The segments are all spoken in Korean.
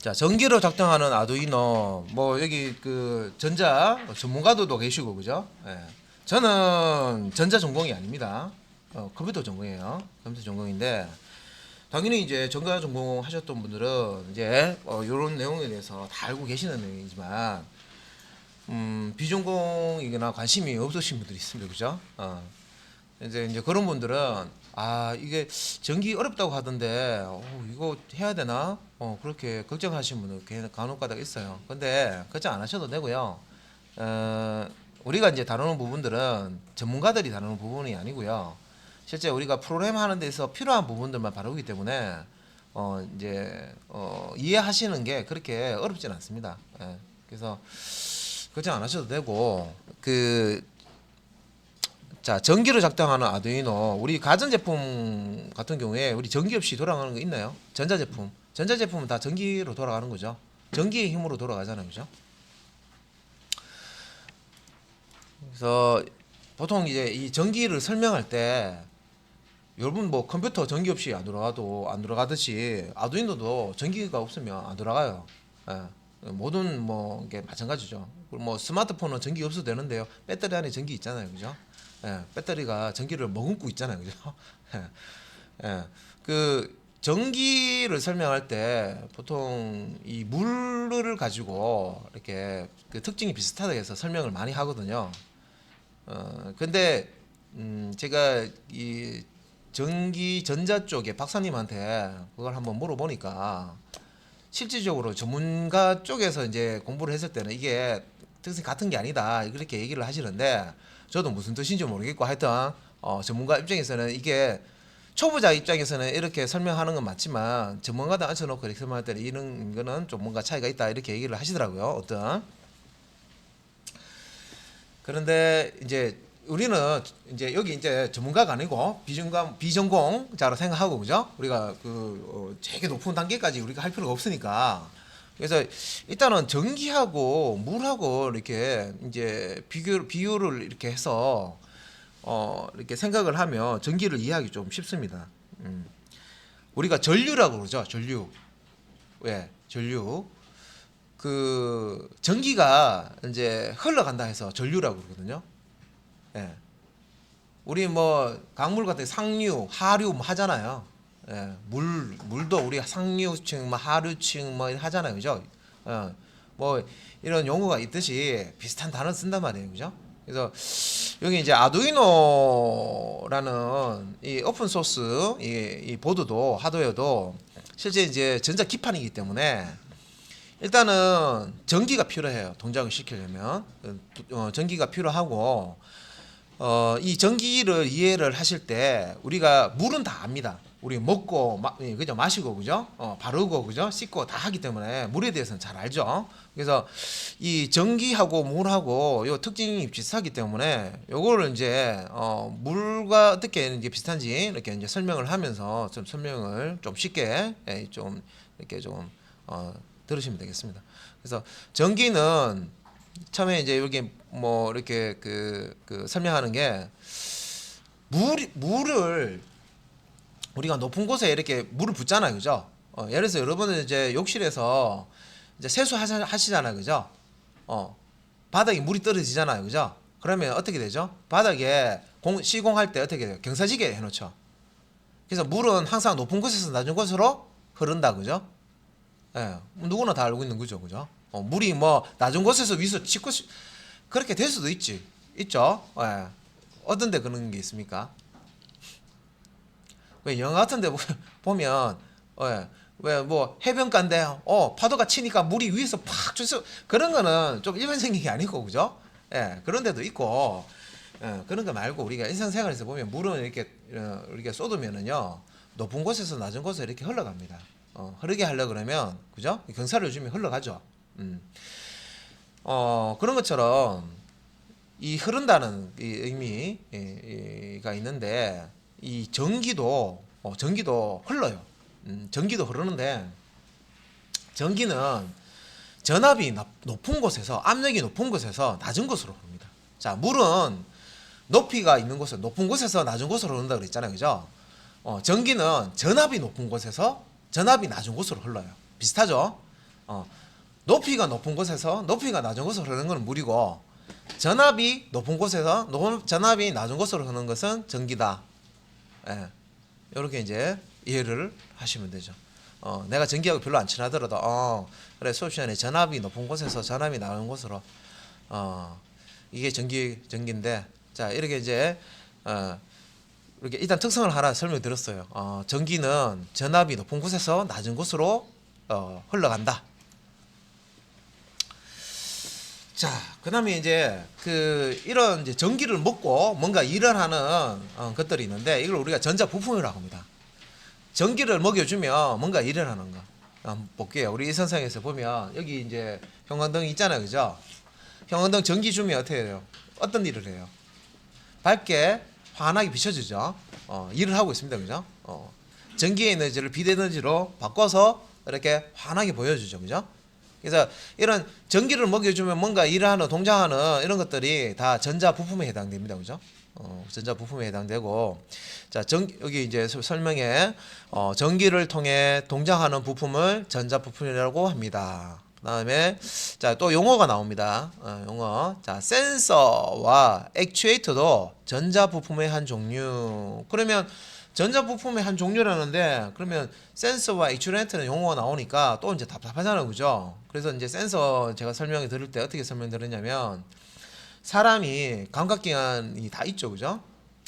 자, 전기로 작동하는 아두이노 뭐 여기 그 전자 전문가들도 계시고 그죠? 예. 저는 전자 전공이 아닙니다. 컴퓨터 전공이에요. 컴퓨터 전공인데 당연히 이제 전자 전공 하셨던 분들은 이제 이런 내용에 대해서 다 알고 계시는 내용이지만 비전공이거나 관심이 없으신 분들이 있습니다. 그죠? 이제 그런 분들은 아 이게 전기 어렵다고 하던데 이거 해야 되나? 그렇게 걱정하시는 분들 간혹가다 있어요. 근데 걱정 안 하셔도 되고요. 우리가 이제 다루는 부분들은 전문가들이 다루는 부분이 아니고요. 실제 우리가 프로그램 하는 데서 필요한 부분들만 다루기 때문에 이해하시는 게 그렇게 어렵진 않습니다. 예. 그래서 걱정 안 하셔도 되고 자, 전기로 작동하는 아두이노. 우리 가전제품 같은 경우에 우리 전기 없이 돌아가는 거 있나요? 전자제품. 전자제품은 다 전기로 돌아가는 거죠. 전기의 힘으로 돌아가잖아요. 그죠? 그래서 보통 이제 이 전기를 설명할 때 여러분 뭐 컴퓨터 전기 없이 안 돌아가도 안 돌아가듯이 아두이노도 전기가 없으면 안 돌아가요. 예. 모든 뭐 게 마찬가지죠. 그리고 뭐 스마트폰은 전기 없어도 되는데요. 배터리 안에 전기 있잖아요. 그죠? 예. 배터리가 전기를 머금고 있잖아요. 그죠? 예. 예. 그 전기를 설명할 때 보통 이 물을 가지고 이렇게 그 특징이 비슷하다 해서 설명을 많이 하거든요. 근데 제가 이 전기 전자 쪽에 박사님한테 그걸 한번 물어보니까 실질적으로 전문가 쪽에서 이제 공부를 했을 때는 이게 특성이 같은 게 아니다 그렇게 얘기를 하시는데 저도 무슨 뜻인지 모르겠고 하여튼 전문가 입장에서는 이게 초보자 입장에서는 이렇게 설명하는 건 맞지만 전문가들 앉혀놓고 이렇게 설명할 때는 이런 거는 좀 뭔가 차이가 있다 이렇게 얘기를 하시더라고요. 어떤 그런데 이제 우리는 이제 여기 이제 전문가가 아니고 비전공자로 생각하고 그죠? 우리가 되게 높은 단계까지 우리가 할 필요가 없으니까 그래서 일단은 전기하고 물하고 이렇게 이제 비교를 이렇게 해서 이렇게 생각을 하면 전기를 이해하기 좀 쉽습니다. 우리가 전류라고 그러죠. 전류. 왜? 전류. 그 전기가 이제 흘러간다 해서 전류라고 그러거든요. 예. 우리 뭐 강물 같은 상류, 하류 뭐 하잖아요. 예. 물도 우리 상류층, 뭐 하류층 뭐 하잖아요. 그죠? 뭐 이런 용어가 있듯이 비슷한 단어 쓴단 말이에요. 그죠? 그래서 여기 이제 아두이노라는 이 오픈 소스 이 보드도 하드웨어도 실제 이제 전자 기판이기 때문에 일단은 전기가 필요해요. 동작을 시키려면 전기가 필요하고 이 전기를 이해를 하실 때 우리가 물은 다 압니다. 우리 먹고 그죠 마시고 그죠 바르고 그죠 씻고 다 하기 때문에 물에 대해서는 잘 알죠. 그래서 이 전기하고 물하고 요 특징이 비슷하기 때문에 요거를 이제 물과 어떻게 이제 비슷한지 이렇게 이제 설명을 하면서 좀 설명을 좀 쉽게 좀 이렇게 좀 들으시면 되겠습니다. 그래서 전기는 처음에 이제 여기 뭐 이렇게 그 설명하는 게 물을 우리가 높은 곳에 이렇게 물을 붓잖아요, 그죠? 예를 들어서 여러분은 이제 욕실에서 이제 세수 하시잖아요, 그죠? 바닥에 물이 떨어지잖아요, 그죠? 그러면 어떻게 되죠? 바닥에 시공할 때 어떻게 돼요? 경사지게 해놓죠. 그래서 물은 항상 높은 곳에서 낮은 곳으로 흐른다, 그죠? 예, 누구나 다 알고 있는 거죠, 그죠? 물이 뭐 낮은 곳에서 위에서 치고 그렇게 될 수도 있죠. 예. 어떤 데 그런 게 있습니까? 왜 영화 같은 데 보면 예, 왜 뭐 해변가인데 파도가 치니까 물이 위에서 팍 쳐서 그런 거는 좀 일반적인 게 아니고 그죠? 예, 그런 데도 있고 그런 거 말고 우리가 일상생활에서 보면 물은 이렇게 이렇게 쏟으면은요 높은 곳에서 낮은 곳에 이렇게 흘러갑니다. 흐르게 하려 그러면 그죠? 경사를 요즘에 흘러가죠. 그런 것처럼 이 흐른다는 이 의미가 있는데 이 전기도 흘러요. 전기도 흐르는데 전기는 전압이 높은 곳에서 압력이 높은 곳에서 낮은 곳으로 흐릅니다. 자, 물은 높이가 있는 곳에 높은 곳에서 낮은 곳으로 흐른다 그랬잖아요, 그죠? 전기는 전압이 높은 곳에서 전압이 낮은 곳으로 흘러요. 비슷하죠? 높이가 높은 곳에서 높이가 낮은 곳으로 흐르는 것은 물이고, 전압이 높은 곳에서 전압이 낮은 곳으로 흐르는 것은 전기다. 예. 이렇게 이제 이해를 하시면 되죠. 내가 전기하고 별로 안 친하더라도 그래, 수업 시간에 전압이 높은 곳에서 전압이 낮은 곳으로 이게 전기인데, 자, 이렇게 이제 이렇게 일단 특성을 하나 설명드렸어요. 전기는 전압이 높은 곳에서 낮은 곳으로 흘러간다. 자, 그다음에 이제 이런 이제 전기를 먹고 뭔가 일을 하는 것들이 있는데, 이걸 우리가 전자 부품이라고 합니다. 전기를 먹여주면 뭔가 일을 하는 거. 한번 볼게요. 우리 이 선상에서 보면 여기 이제 형광등 있잖아요, 그죠? 형광등 전기 주면 어떻게 해요? 어떤 일을 해요? 밝게 환하게 비춰주죠. 일을 하고 있습니다, 그죠? 전기의 에너지를 빛 에너지로 바꿔서 이렇게 환하게 보여주죠, 그죠? 그래서 이런 전기를 먹여주면 뭔가 일을 하는, 동작하는 이런 것들이 다 전자 부품에 해당됩니다, 그죠? 전자 부품에 해당되고, 자, 여기 이제 설명에 전기를 통해 동작하는 부품을 전자 부품이라고 합니다. 그다음에 자, 또 용어가 나옵니다. 용어. 자, 센서와 액추에이터도 전자 부품의 한 종류. 그러면 전자 부품의 한 종류라는데, 그러면 센서와 액추에이터는 용어가 나오니까 또 이제 답답하잖아요, 그죠? 그래서 이제 센서 제가 설명을 드릴 때 어떻게 설명드렸냐면, 사람이 감각기관이 다 있죠, 그죠?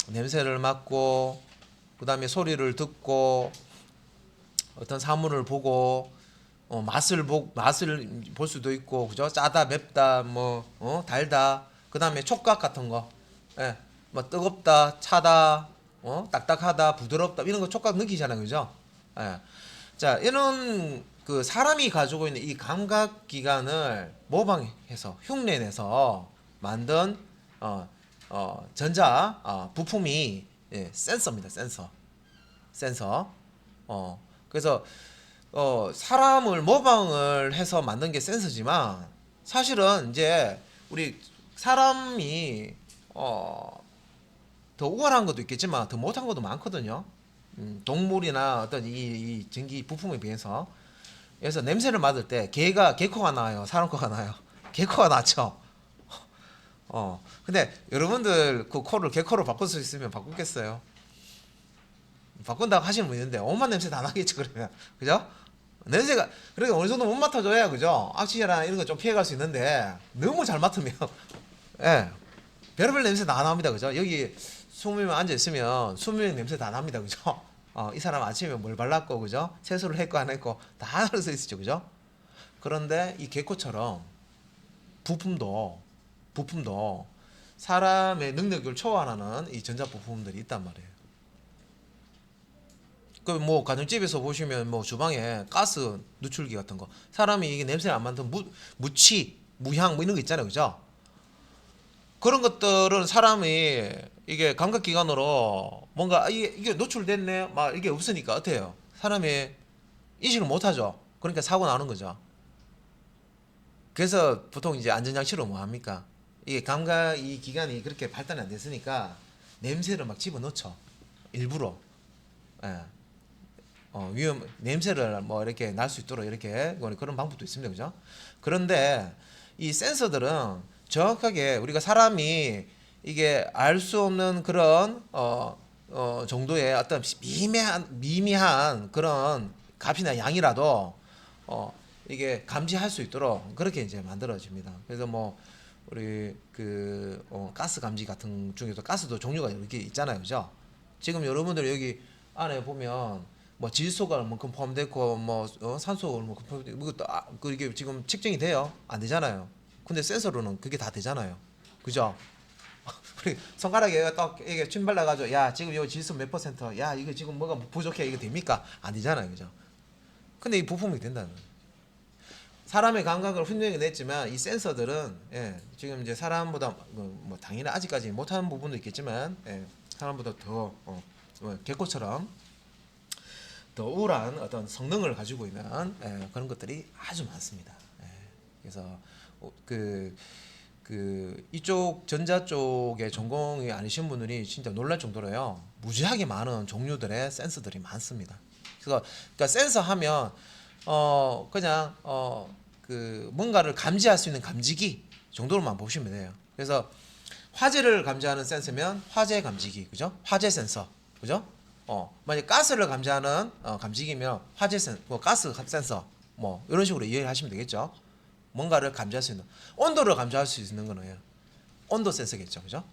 냄새를 맡고, 그 다음에 소리를 듣고, 어떤 사물을 보고, 맛을 볼 수도 있고, 그죠? 짜다, 맵다, 달다. 그 다음에 촉각 같은 거, 예, 뭐 뜨겁다, 차다, 딱딱하다, 부드럽다, 이런 거 촉각 느끼잖아요, 그죠? 예. 자, 이런 사람이 가지고 있는 이 감각 기관을 모방해서 흉내내서 만든 전자 부품이 센서입니다. 센서. 그래서 사람을 모방을 해서 만든 게 센서지만, 사실은 이제 우리 사람이 더 우월한 것도 있겠지만 더 못한 것도 많거든요. 동물이나 어떤 이 전기 부품에 비해서. 그래서 냄새를 맡을 때 개코가 나요, 사람 코가 나요? 개코가 낫죠. 근데 여러분들 그 코를 개코로 바꿀 수 있으면 바꾸겠어요? 바꾼다고 하시는 분 있는데 온몸 냄새 다 나겠죠, 그러면. 그죠? 냄새가, 그러니까 어느 정도 못 맡아줘야, 그죠? 악취나 이런 거 좀 피해갈 수 있는데, 너무 잘 맡으면 예, 별의별 냄새 다 납니다, 그죠? 여기 20명 앉아 있으면 20명 냄새 다 납니다, 그죠? 이 사람 아침에 뭘 발랐고, 그죠? 세수를 했고 안 했고 다 알 수 있죠, 그죠? 그런데 이 개코처럼 부품도 사람의 능력을 초월하는 이 전자 부품들이 있단 말이에요. 그 뭐 가정집에서 보시면 뭐 주방에 가스 누출기 같은 거, 사람이 이게 냄새를 안 맡는 무치, 무향 뭐 이런 거 있잖아요, 그죠? 그런 것들은 사람이 이게 감각기관으로 뭔가 이게 노출됐네 막 이게 없으니까 어때요? 사람이 인식을 못하죠. 그러니까 사고 나는 거죠. 그래서 보통 이제 안전장치로 뭐 합니까? 이게 감각 이 기관이 그렇게 발달이 안 됐으니까 냄새를 막 집어넣죠. 일부러. 예. 냄새를 뭐 이렇게 날 수 있도록 이렇게 그런 방법도 있습니다, 그죠? 그런데 이 센서들은 정확하게 우리가 사람이 이게 알 수 없는 그런 정도의 어떤 미미한 그런 값이나 양이라도 이게 감지할 수 있도록 그렇게 이제 만들어집니다. 그래서 뭐 우리 가스 감지 같은 중에도 가스도 종류가 이렇게 있잖아요, 그죠? 지금 여러분들 여기 안에 보면 뭐 질소가 얼마큼 포함되고 뭐 산소가 얼마큼 포함되고 이것도 그게 지금 측정이 돼요? 안 되잖아요. 근데 센서로는 그게 다 되잖아요, 그죠? 우리 손가락에 딱 이게 침 발라가지고 야 지금 이거 질소 몇 퍼센트, 야 이거 지금 뭐가 부족해, 이거 됩니까? 안 되잖아요, 그죠? 근데 이 부품이 된다는 거예요. 사람의 감각을 흉내내 냈지만 이 센서들은 지금 이제 사람보다 뭐 당연히 아직까지 못하는 부분도 있겠지만 사람보다 더 개코처럼 더 우월한 어떤 성능을 가지고 있는 그런 것들이 아주 많습니다. 그래서 이쪽 전자 쪽에 전공이 아니신 분들이 진짜 놀랄 정도로요, 무지하게 많은 종류들의 센서들이 많습니다. 그러니까 센서 하면 그냥 그 뭔가를 감지할 수 있는 감지기 정도로만 보시면 돼요. 그래서 화재를 감지하는 센서면 화재 감지기, 그죠? 화재 센서, 그죠? 만약 가스를 감지하는 감지기면 화재 뭐 가스 센서, 뭐 이런 식으로 이해를 하시면 되겠죠. 뭔가를 감지할 수 있는, 온도를 감지할 수 있는 거는 온도 센서겠죠, 그죠?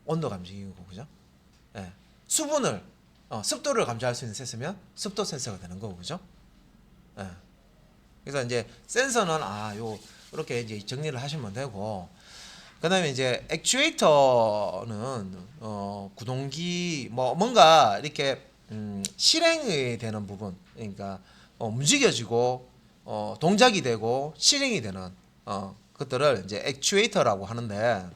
온도 감지기고, 그죠? 예. 수분을 습도를 감지할 수 있는 센서면 습도 센서가 되는 거고, 그죠? 예. 그래서 이제 센서는 요 이렇게 이제 정리를 하시면 되고, 그다음에 이제 액추에이터는 구동기 뭐 뭔가 이렇게 실행이 되는 부분, 그러니까 움직여지고 동작이 되고 실행이 되는 것들을 이제 액추에이터라고 하는데,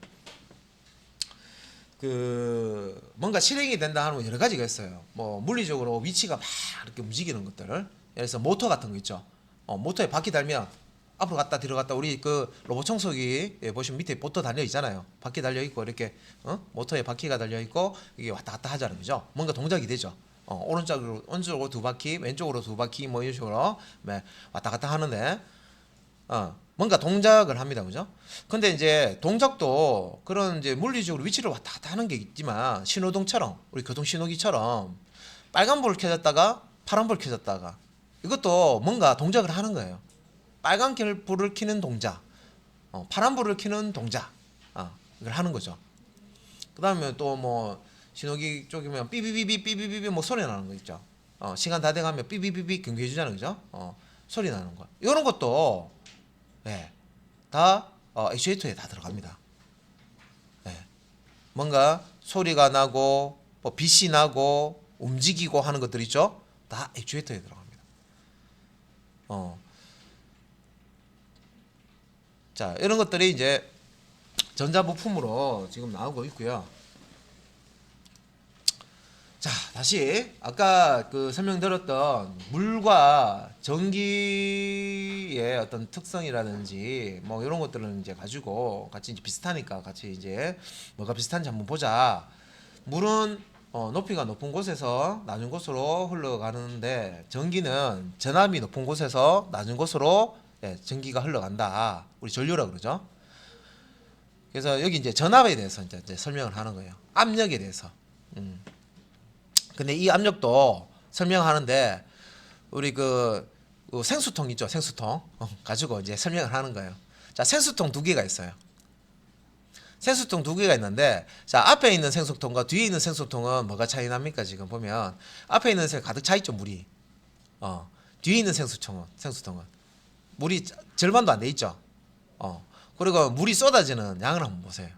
그 뭔가 실행이 된다 하는 건 여러 가지가 있어요. 뭐 물리적으로 위치가 막 이렇게 움직이는 것들을, 예를 들어서 모터 같은 거 있죠. 모터에 바퀴 달면 앞으로 갔다 뒤로 갔다, 우리 그 로봇 청소기 보시면 밑에 모터 달려 있잖아요. 바퀴 달려 있고 이렇게 모터에 바퀴가 달려 있고 이게 왔다 갔다 하자는 거죠. 뭔가 동작이 되죠. 오른쪽으로 두 바퀴, 왼쪽으로 두 바퀴, 뭐 이런 식으로 왔다 갔다 하는데 뭔가 동작을 합니다, 그죠? 근데 이제 동작도 그런 이제 물리적으로 위치를 왔다 갔다 하는 게 있지만, 신호등처럼, 우리 교통 신호기처럼 빨간불을 켜졌다가 파란불 켜졌다가, 이것도 뭔가 동작을 하는 거예요. 빨간 불을 켜는 동작, 파란 불을 켜는 동작, 이걸 하는 거죠. 그 다음에 또 뭐 신호기 쪽이면 삐비비비 삐비비비 뭐 소리 나는 거 있죠. 시간 다 돼가면 삐비비비 경고해 주잖아요, 그죠? 소리 나는 거, 이런 것도 다 액추에이터에 다 들어갑니다. 뭔가 소리가 나고 뭐 빛이 나고 움직이고 하는 것들 있죠. 다 액추에이터에 들어갑니다. 자, 이런 것들이 이제 전자부품으로 지금 나오고 있고요. 자, 다시 아까 그 설명드렸던 물과 전기의 어떤 특성이라든지 뭐 이런 것들을 이제 가지고 같이 이제 비슷하니까 같이 이제 뭐가 비슷한지 한번 보자. 물은 높이가 높은 곳에서 낮은 곳으로 흘러가는데, 전기는 전압이 높은 곳에서 낮은 곳으로 전기가 흘러간다. 우리 전류라 그러죠. 그래서 여기 이제 전압에 대해서 이제 설명을 하는 거예요. 압력에 대해서. 근데 이 압력도 설명하는데, 우리 그 생수통 있죠, 생수통 가지고 이제 설명을 하는 거예요. 자, 생수통 두 개가 있어요. 생수통 두 개가 있는데, 자, 앞에 있는 생수통과 뒤에 있는 생수통은 뭐가 차이 납니까? 지금 보면 앞에 있는 생 가득 차 있죠, 물이. 뒤에 있는 생수통은 물이 절반도 안 돼 있죠. 그리고 물이 쏟아지는 양을 한번 보세요.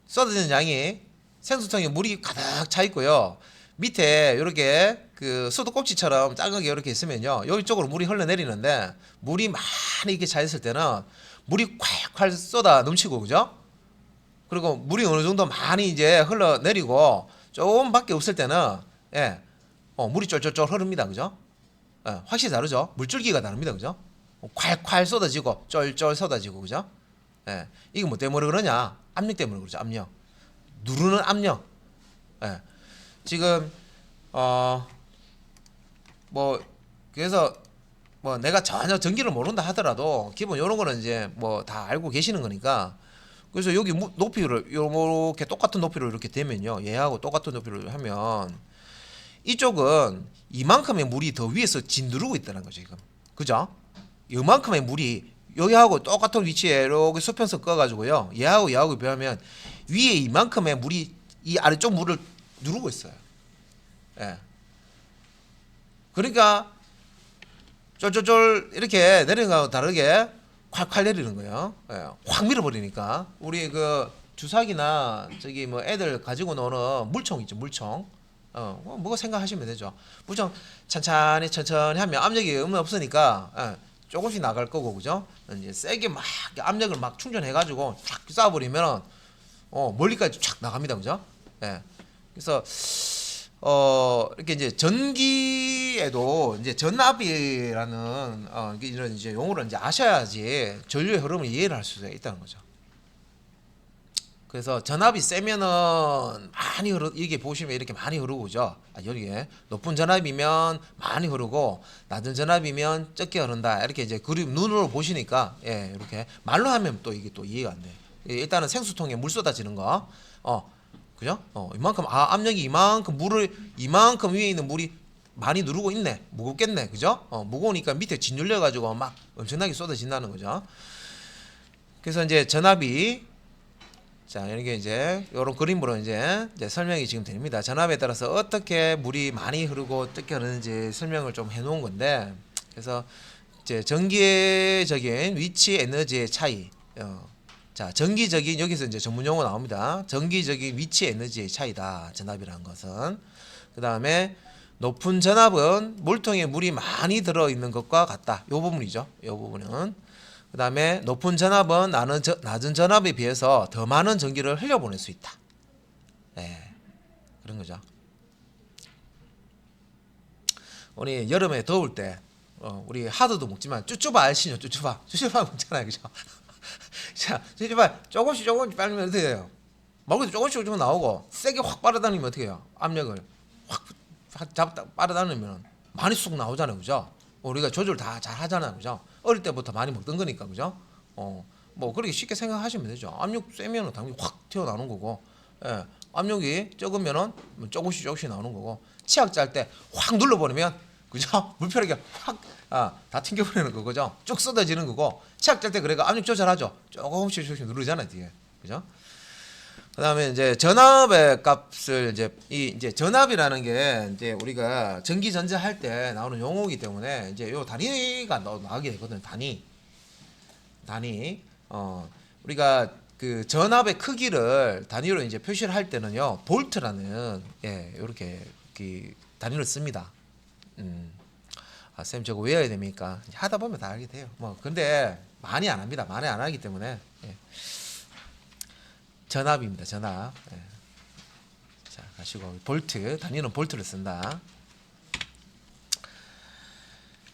쏟아지는 양이, 생수통에 물이 가득 차 있고요. 밑에 이렇게 그 수도꼭지처럼 작게 이렇게 있으면요, 이쪽으로 물이 흘러내리는데, 물이 많이 이렇게 차 있을 때는 물이 콸콸 쏟아 넘치고, 그죠? 그리고 물이 어느 정도 많이 이제 흘러내리고 조금 밖에 없을 때는 물이 쫄쫄쫄 흐릅니다, 그죠? 확실히 다르죠. 물줄기가 다릅니다, 그죠? 콸콸 쏟아지고 쫄쫄 쏟아지고, 그죠? 이게 뭐 때문에 그러냐? 압력 때문에 그렇죠. 압력, 누르는 압력. 지금 뭐 그래서 뭐 내가 전혀 전기를 모른다 하더라도 기본 이런 거는 이제 뭐 다 알고 계시는 거니까. 그래서 여기 높이를 이렇게 똑같은 높이로 이렇게 되면요, 얘하고 똑같은 높이로 하면 이쪽은 이만큼의 물이 더 위에서 짓누르고 있다는 거죠, 지금. 그죠? 이만큼의 물이 여기하고 똑같은 위치에 이렇게 수평선 꺼가지고요, 얘하고 비하면 위에 이만큼의 물이 이 아래쪽 물을 누르고 있어요. 그러니까 쫄쫄쫄 이렇게 내리는 거하고 다르게 콸콸 내리는 거예요. 확 밀어버리니까. 우리 그 주사기나 저기 뭐 애들 가지고 노는 물총 있죠, 물총. 뭐가 생각하시면 되죠. 물총 천천히 하면 압력이 없으니까 조금씩 나갈 거고, 그죠? 이제 세게 막 압력을 막 충전해가지고 쫙 쏴버리면 멀리까지 쫙 나갑니다, 그죠? 그래서 이렇게 이제 전기에도 이제 전압이라는 이런 이제 용어를 이제 아셔야지 전류의 흐름을 이해를 할 수 있다는 거죠. 그래서 전압이 세면은 많이 이게 보시면 이렇게 많이 흐르고 그죠? 여기에 높은 전압이면 많이 흐르고 낮은 전압이면 적게 흐른다. 이렇게 이제 그림 눈으로 보시니까 예, 이렇게 말로 하면 또 이게 또 이해가 안 돼. 일단은 생수통에 물 쏟아지는 거. 그죠? 이만큼 압력이 이만큼 위에 있는 물이 많이 누르고 있네. 무겁겠네. 그죠? 무거우니까 밑에 짓눌려 가지고 막 엄청나게 쏟아진다는 거죠. 그래서 이제 전압이 자, 이게 이제 이런 그림으로 이제 설명이 지금 됩니다. 전압에 따라서 어떻게 물이 많이 흐르고 어떻게 흐르는지 설명을 좀 해놓은 건데, 그래서 이제 전기적인 위치 에너지의 차이. 자, 전기적인 여기서 이제 전문 용어 나옵니다. 전기적인 위치 에너지의 차이다. 전압이라는 것은. 그 다음에 높은 전압은 물통에 물이 많이 들어 있는 것과 같다. 요 부분이죠. 요 부분은. 그 다음에 높은 전압은 낮은 전압에 비해서 더 많은 전기를 흘려보낼 수 있다. 네, 그런 거죠. 우리 여름에 더울 때 우리 하드도 먹지만 쭈쭈바 아시죠? 쭈쭈바 먹잖아요, 그죠? 자, 쭈쭈바 조금씩 빨리면 어떻게 해요? 먹을 때 조금씩 나오고 세게 확 빨아당기면 어떻게 해요? 압력을 확 잡다 빨아당기면 많이 쑥 나오잖아요, 그죠? 우리가 조절 다 잘 하잖아요, 그죠? 어릴 때부터 많이 먹던 거니까, 그죠? 뭐 그렇게 쉽게 생각하시면 되죠. 압력 세면은 당연히 확 튀어나오는 거고, 예, 압력이 적으면은 조금씩 나오는 거고, 치약 짤 때 확 눌러버리면, 그죠? 물편하게 확 다 튕겨버리는 거죠. 쭉 쏟아지는 거고, 치약 짤 때 그래가 압력 조절하죠. 조금씩 누르잖아요, 뒤에, 그죠? 그다음에 이제 전압의 값을 이제 전압이라는 게 이제 우리가 전기 전자 할 때 나오는 용어이기 때문에 이제 요 단위가 나오게 되거든요. 단위. 우리가 그 전압의 크기를 단위로 이제 표시를 할 때는요. 볼트라는 요렇게 단위를 씁니다. 쌤 저거 외워야 됩니까? 하다 보면 다 알게 돼요. 뭐 근데 많이 안 합니다. 많이 안 하기 때문에. 전압입니다. 전압. 자, 가시고 볼트 단위는 볼트를 쓴다.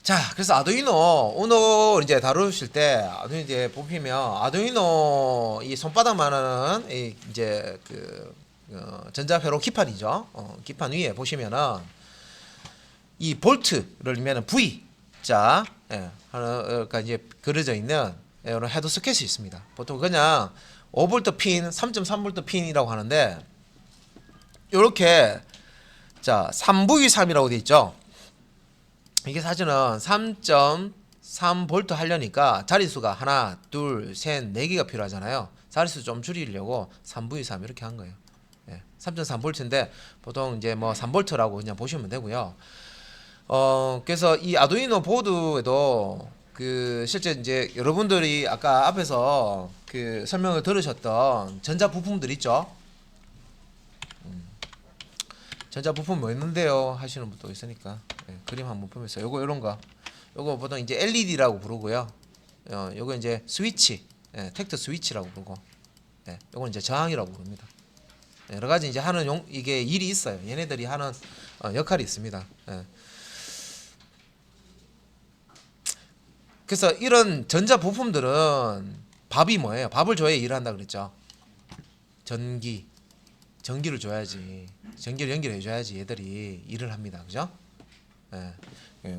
자, 그래서 아두이노 우노 이제 다루실 때 아두이노 이제 보시면 아두이노 이 손바닥만한 이제 그 전자회로 기판이죠. 기판 위에 보시면은 이 볼트를 이면은 V 자, 하나가 이제 그려져 있는 이런 헤드 소켓이 있습니다. 보통 그냥 5V 핀, 3.3V 핀이라고 하는데 요렇게 자 3V3이라고 되어 있죠. 이게 사실은 3.3V 하려니까 자릿수가 하나, 둘, 셋, 4개가 필요하잖아요. 자릿수 좀 줄이려고 3V3 이렇게 한 거예요. 3.3V인데 보통 이제 뭐 3V라고 그냥 보시면 되고요. 그래서 이 아두이노 보드에도 그 실제 이제 여러분들이 아까 앞에서 그 설명을 들으셨던 전자 부품들 있죠. 전자 부품 뭐 있는데요 하시는 분도 있으니까 그림 한번 보면서 요거 이런 거 요거 보통 이제 LED라고 부르고요. 요거 이제 스위치 텍트 스위치라고 부르고 요건 이제 저항이라고 부릅니다. 여러 가지 이제 하는 이게 일이 있어요. 얘네들이 하는 역할이 있습니다. 그래서 이런 전자 부품들은 밥이 뭐예요? 밥을 줘야 일을 한다 그랬죠. 전기를 줘야지. 전기를 연결해 줘야지 얘들이 일을 합니다. 그죠?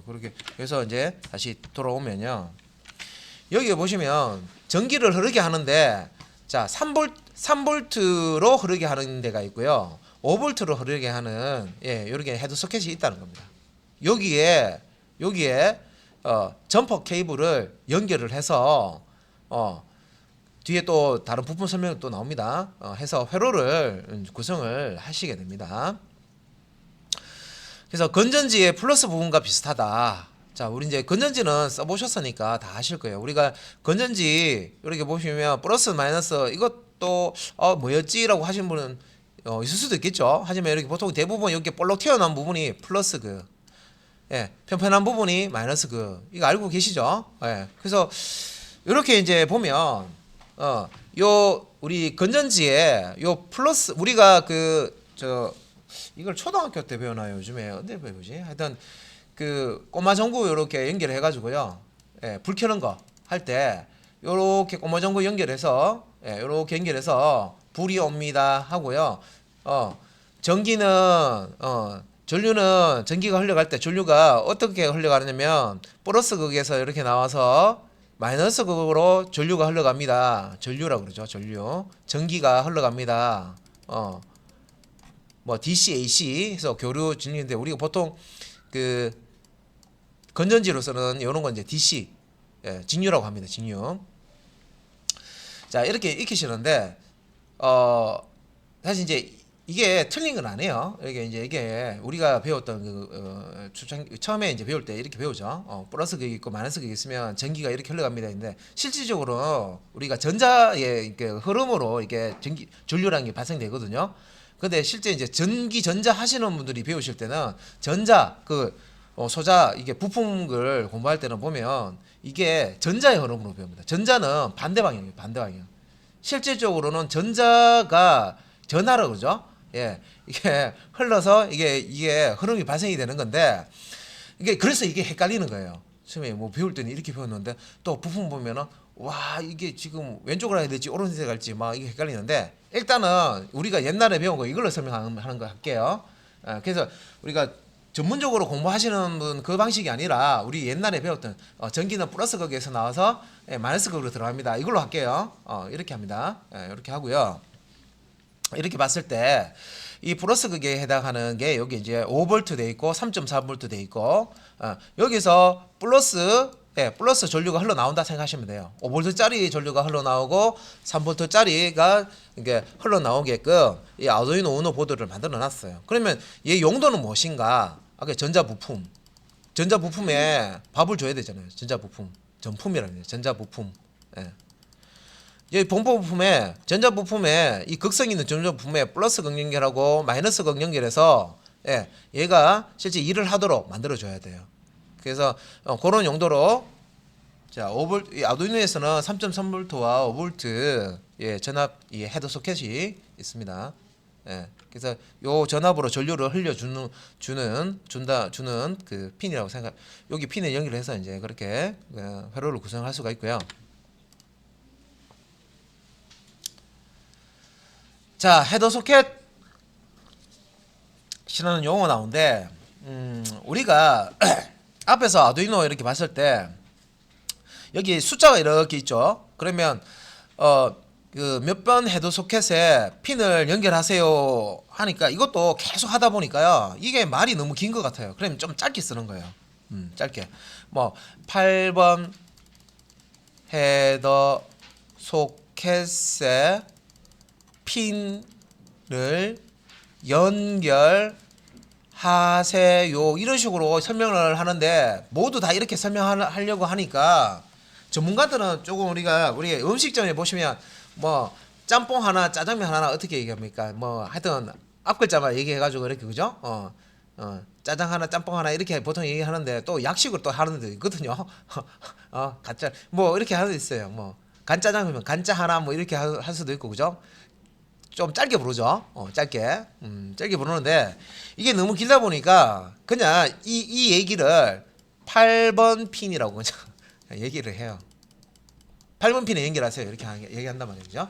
그렇게 그래서 이제 다시 돌아오면요. 여기 보시면 전기를 흐르게 하는데 자, 3V로 흐르게 하는 데가 있고요. 5V로 흐르게 하는 이렇게 헤드 소켓이 있다는 겁니다. 여기에 점퍼 케이블을 연결을 해서 뒤에 또 다른 부품 설명이 또 나옵니다. 해서 회로를 구성을 하시게 됩니다. 그래서 건전지의 플러스 부분과 비슷하다. 자, 우리 이제 건전지는 써보셨으니까 다 아실 거예요. 우리가 건전지 이렇게 보시면 플러스 마이너스 이것도 뭐였지라고 하신 분은 있을 수도 있겠죠. 하지만 이렇게 보통 대부분 이렇게 볼록 튀어나온 부분이 플러스 편편한 부분이 마이너스 이거 알고 계시죠? 그래서 이렇게 이제 보면 우리 건전지에 요 플러스 우리가 이걸 초등학교 때 배우나요? 요즘에 어디 배우지? 하여튼 그 꼬마 전구 이렇게 연결해 가지고요. 불 켜는 거 할 때 요렇게 꼬마 전구 연결해서 요렇게 연결해서 불이 옵니다 하고요. 전기는 전류는 전기가 흘러갈 때 전류가 어떻게 흘러가느냐면 플러스 극에서 이렇게 나와서 마이너스 극으로 전류가 흘러갑니다. 전류라고 그러죠. 전류. 전기가 흘러갑니다. 뭐 DC, AC 해서 교류 전류인데 우리가 보통 그 건전지로서는 이런 건 이제 DC 직류라고 합니다. 직류. 자, 이렇게 익히시는데 사실 이제 이게 틀린 건 아니에요. 이게 우리가 배웠던 처음에 이제 배울 때 이렇게 배우죠. 플러스 극이 있고 마이너스 극이 있으면 전기가 이렇게 흘러갑니다. 근데 실질적으로 우리가 전자의 흐름으로 이게 전류라는 게 발생되거든요. 근데 실제 이제 전자 하시는 분들이 배우실 때는 전자 소자 이게 부품을 공부할 때는 보면 이게 전자의 흐름으로 배웁니다. 전자는 반대 방향이에요. 반대 방향. 실질적으로는 전자가 전하라 그러죠. 이게 흘러서 이게 흐름이 발생이 되는 건데 그래서 이게 헷갈리는 거예요. 처음에 뭐 배울 때는 이렇게 배웠는데 또 부품 보면은 와 이게 지금 왼쪽으로 해야 될지 오른쪽으로 갈지 막 이게 헷갈리는데 일단은 우리가 옛날에 배운 거 이걸로 설명하는 거 할게요. 그래서 우리가 전문적으로 공부하시는 분 그 방식이 아니라 우리 옛날에 배웠던 전기는 플러스 극에서 나와서 마이너스 극으로 들어갑니다. 이걸로 할게요. 이렇게 합니다. 이렇게 하고요. 이렇게 봤을 때 이 플러스 극에 해당하는 게 여기 이제 5V 돼 있고 3.4V 돼 있고 여기서 플러스 전류가 흘러나온다 생각하시면 돼요. 5V짜리 전류가 흘러나오고 3V짜리가 이게 흘러나오게끔 이 아두이노 우노 보드를 만들어 놨어요. 그러면 얘 용도는 무엇인가? 아까 전자부품에 밥을 줘야 되잖아요. 전품이라는 거예요. 전자부품. 이 본부부품에 전자부품에 이 극성 있는 전자부품에 플러스 극 연결하고 마이너스 극 연결해서 얘가 실제 일을 하도록 만들어 줘야 돼요. 그래서 그런 용도로 자 5V 이 아두이노에서는 3.3V와 5V 전압 이 헤더 소켓이 있습니다. 그래서 요 전압으로 전류를 흘려주는 그 핀이라고 여기 핀에 연결해서 이제 그렇게 회로를 구성할 수가 있고요. 자, 헤더 소켓이라는 용어 나오는데 우리가 앞에서 아두이노 이렇게 봤을 때 여기 숫자가 이렇게 있죠. 그러면 몇 번 헤더 소켓에 핀을 연결하세요 하니까 이것도 계속 하다 보니까요. 이게 말이 너무 긴 것 같아요. 그러면 좀 짧게 쓰는 거예요. 짧게. 뭐 8번 헤더 소켓에 핀을 연결하세요 이런 식으로 설명을 하는데 모두 다 이렇게 설명하려고 하니까 전문가들은 조금 우리 음식점에 보시면 뭐 짬뽕 하나 짜장면 하나 어떻게 얘기합니까? 뭐 하여튼 앞글자만 얘기해가지고 이렇게 그죠? 짜장 하나 짬뽕 하나 이렇게 보통 얘기하는데 또 약식으로 또 하는 데 있거든요. 간짜 뭐 이렇게 하는 데 있어요. 뭐 간짜장이면 간짜 하나 뭐 이렇게 할 수도 있고 그죠? 좀 짧게 부르죠. 짧게 부르는데 이게 너무 길다 보니까 그냥 이 얘기를 8번 핀이라고 그냥 얘기를 해요. 8번 핀에 연결하세요. 이렇게 얘기한단 말이죠.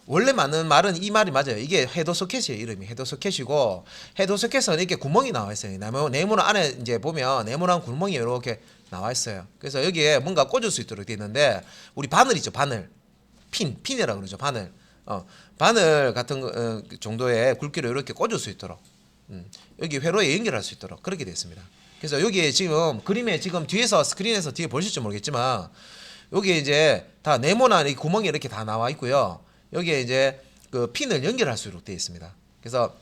원래 맞는 말은 이 말이 맞아요. 이게 헤더 소켓이에요. 이름이 헤더 소켓이고 헤더 소켓은 이렇게 구멍이 나와 있어요. 네모난 안에 이제 보면 네모난 구멍이 이렇게 나와 있어요. 그래서 여기에 뭔가 꽂을 수 있도록 되어 있는데 우리 바늘 있죠. 바늘 핀이라고 그러죠. 바늘 바늘 같은 정도의 굵기로 이렇게 꽂을 수 있도록 여기 회로에 연결할 수 있도록 그렇게 되어 있습니다. 그래서 여기에 지금 그림에 지금 뒤에서 스크린에서 뒤에 보실지 모르겠지만 여기에 이제 다 네모난 이 구멍이 이렇게 다 나와 있고요. 여기에 이제 그 핀을 연결할 수 있도록 되어 있습니다. 그래서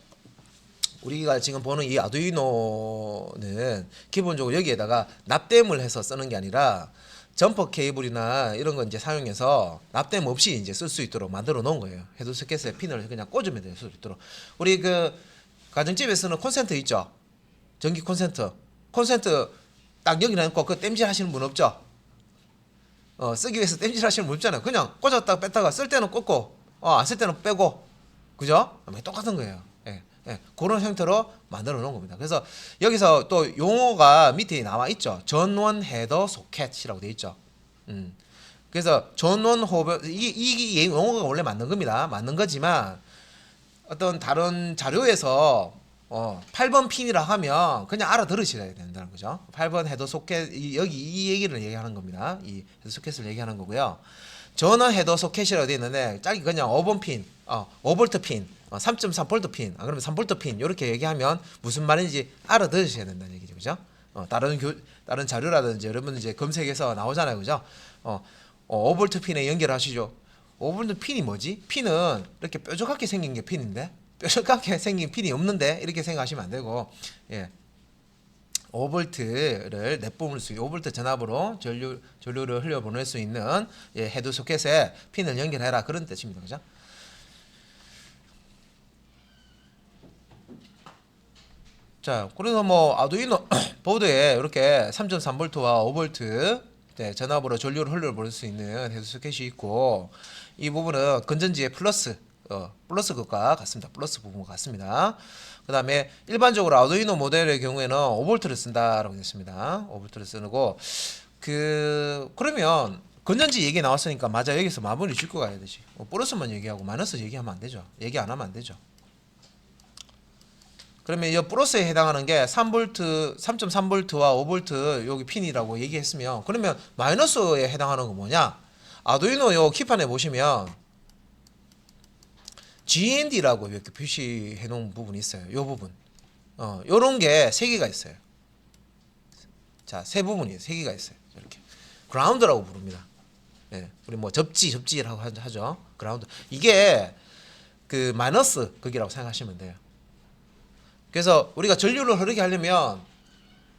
우리가 지금 보는 이 아두이노는 기본적으로 여기에다가 납땜을 해서 쓰는 게 아니라 점퍼 케이블이나 이런 거 이제 사용해서 납땜 없이 이제 쓸 수 있도록 만들어 놓은 거예요. 헤더 소켓에 핀을 그냥 꽂으면 될 수 있도록. 우리 가정집에 쓰는 콘센트 있죠? 전기 콘센트 딱 연결해놓고 그 땜질 하시는 분 없죠? 쓰기 위해서 땜질 하시는 분 없잖아요. 그냥 꽂았다가 뺐다가 쓸 때는 꽂고 안 쓸 때는 빼고 그죠? 똑같은 거예요. 그런 형태로 만들어 놓은 겁니다. 그래서 여기서 또 용어가 밑에 나와 있죠. 전원 헤더 소켓이라고 되어 있죠. 그래서 전원 호흡 이 용어가 원래 맞는 겁니다. 맞는 거지만 어떤 다른 자료에서 8번 핀이라 하면 그냥 알아들으셔야 된다는 거죠. 8번 헤더 소켓 여기 이 얘기를 얘기하는 겁니다. 이 헤더 소켓을 얘기하는 거고요. 전원 헤더 소켓이라고 되어 있는데 짧게 그냥 5번 핀, 5볼트 핀, 3.3볼트 핀, 그러면 3볼트 핀 이렇게 얘기하면 무슨 말인지 알아들으셔야 된다는 얘기죠, 그죠? 다른 자료라든지 여러분 이제 검색해서 나오잖아요, 그죠? 5볼트 핀에 연결하시죠. 5볼트 핀이 뭐지? 핀은 이렇게 뾰족하게 생긴 게 핀인데 뾰족하게 생긴 핀이 없는데 이렇게 생각하시면 안 되고, 예. 5볼트를 내뿜을 수 5볼트 전압으로 전류를 흘려보낼 수 있는 헤드 소켓에 핀을 연결해라 그런 뜻입니다. 그죠? 자, 그래서 뭐 아두이노 보드에 이렇게 3.3V와 5V 전압으로 전류를 흘려보낼 수 있는 헤드 소켓이 있고, 이 부분은 건전지의 플러스 것과 같습니다. 플러스 부분과 같습니다. 그 다음에 일반적으로 아두이노 모델의 경우에는 5V를 쓴다라고 했습니다. 5V를 쓰고, 그러면 건전지 얘기 나왔으니까 맞아, 여기서 마무리 짓고 가야 되지. 플러스만 얘기하고 마이너스 얘기하면 안 되죠. 얘기 안 하면 안 되죠. 그러면 이 플러스에 해당하는 게 3V, 3.3V와 5V 여기 핀이라고 얘기했으면, 그러면 마이너스에 해당하는 건 뭐냐? 아두이노 요 키판에 보시면 GND라고 이렇게 표시해 놓은 부분이 있어요. 요 부분. 요런 게 세 개가 있어요. 자, 세 부분이 세 개가 있어요. 이렇게. 그라운드라고 부릅니다. 예. 우리 뭐 접지라고 하죠. 그라운드. 이게 그 마이너스 극이라고 생각하시면 돼요. 그래서 우리가 전류를 흐르게 하려면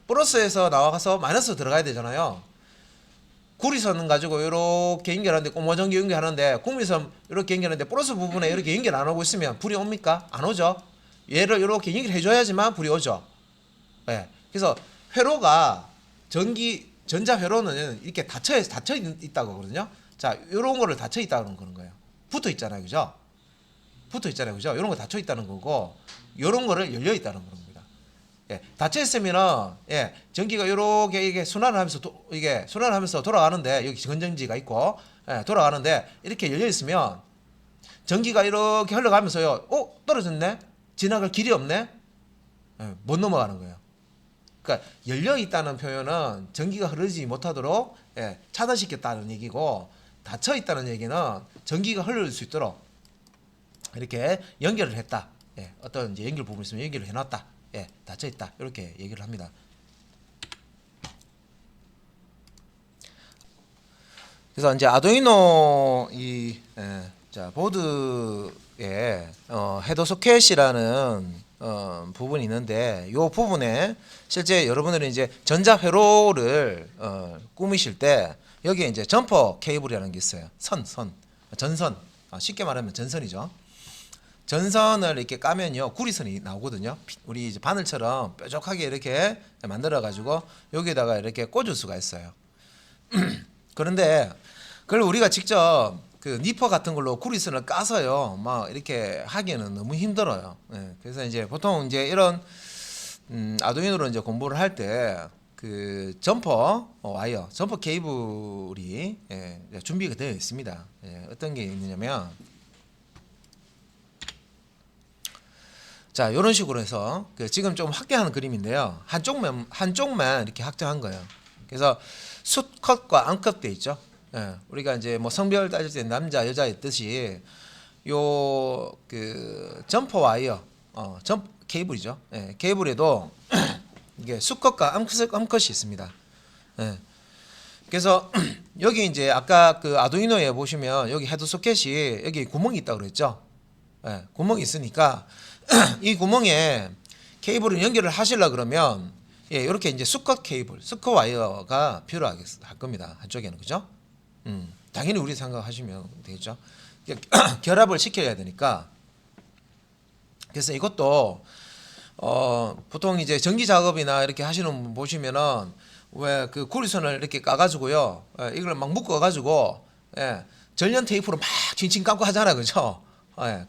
플러스에서 나와서 마이너스 들어가야 되잖아요. 구리선 가지고 이렇게 연결하는데, 고무전기 연결하는데 구미선 이렇게 연결하는데 플러스 부분에 이렇게 연결 안 하고 있으면 불이 옵니까? 안 오죠. 얘를 이렇게 연결해 줘야지만 불이 오죠. 네. 그래서 회로가 전자 회로는 이렇게 닫혀 있다고 하거든요. 자, 이런 거를 닫혀 있다는 거예요. 붙어 있잖아요, 그죠? 붙어 있잖아요, 그죠? 이런 거 닫혀 있다는 거고, 이런 거를 열려 있다는 겁니다. 예, 닫혀 있으면은 전기가 이렇게 이게 순환하면서 돌아가는데, 여기 건전지가 있고 돌아가는데 이렇게 열려 있으면 전기가 이렇게 흘러가면서요, 떨어졌네, 지나갈 길이 없네, 못 넘어가는 거예요. 그러니까 열려 있다는 표현은 전기가 흐르지 못하도록 차단시켰다는 얘기고, 닫혀 있다는 얘기는 전기가 흐를 수 있도록 이렇게 연결을 했다. 어떤 이제 연결 부분이 있으면 연결을 해놨다. 닫혀 있다. 이렇게 얘기를 합니다. 그래서 이제 아두이노 자, 보드에 헤더 소켓이라는 부분이 있는데, 이 부분에 실제 여러분들은 이제 전자 회로를 꾸미실 때 여기에 이제 점퍼 케이블이라는 게 있어요. 전선. 쉽게 말하면 전선이죠. 전선을 이렇게 까면요, 구리선이 나오거든요. 우리 이제 바늘처럼 뾰족하게 이렇게 만들어 가지고 여기에다가 이렇게 꽂을 수가 있어요. 그런데 그걸 우리가 직접 그 니퍼 같은 걸로 구리선을 까서요 막 이렇게 하기에는 너무 힘들어요. 그래서 이제 보통 이제 이런 아두이노로 이제 공부를 할 때 그 점퍼 와이어, 점퍼 케이블이 준비가 되어 있습니다. 어떤 게 있느냐면, 자, 이런 식으로 해서 지금 좀 확대하는 그림인데요. 한쪽만 이렇게 확대한 거예요. 그래서 숫컷과 암컷 돼 있죠. 우리가 이제 뭐 성별 따질 때 남자 여자 있듯이 요 그 점퍼 와이어, 점프 케이블이죠. 케이블에도 이게 수컷과 암컷이 있습니다. 그래서 여기 이제 아까 그 아두이노에 보시면 여기 헤드 소켓이 여기 구멍이 있다고 그랬죠. 구멍이 있으니까 이 구멍에 케이블을 연결을 하시려 그러면 이렇게 이제 수컷 케이블, 수컷 와이어가 필요할 겁니다. 한쪽에는, 그죠? 당연히 우리 생각하시면 되겠죠. 결합을 시켜야 되니까. 그래서 이것도 보통 이제 전기 작업이나 이렇게 하시는 분 보시면은 왜 그 구리선을 이렇게 까가지고요, 이걸 막 묶어가지고 전련 테이프로 막 칭칭 감고 하잖아요, 그죠?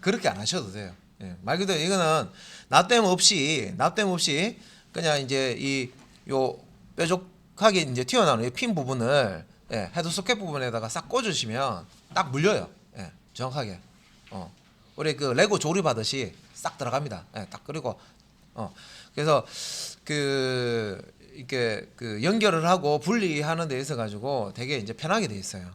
그렇게 안 하셔도 돼요. 말 그대로 이거는 납땜 없이 그냥 이제 요 뾰족하게 이제 튀어나오는 이 핀 부분을 예, 헤드 소켓 부분에다가 싹 꽂으시면 딱 물려요. 예, 정확하게. 우리 그 레고 조립하듯이 싹 들어갑니다. 예, 딱 그리고 그래서 그 이렇게 그 연결을 하고 분리하는 데 있어 가지고 되게 이제 편하게 돼 있어요.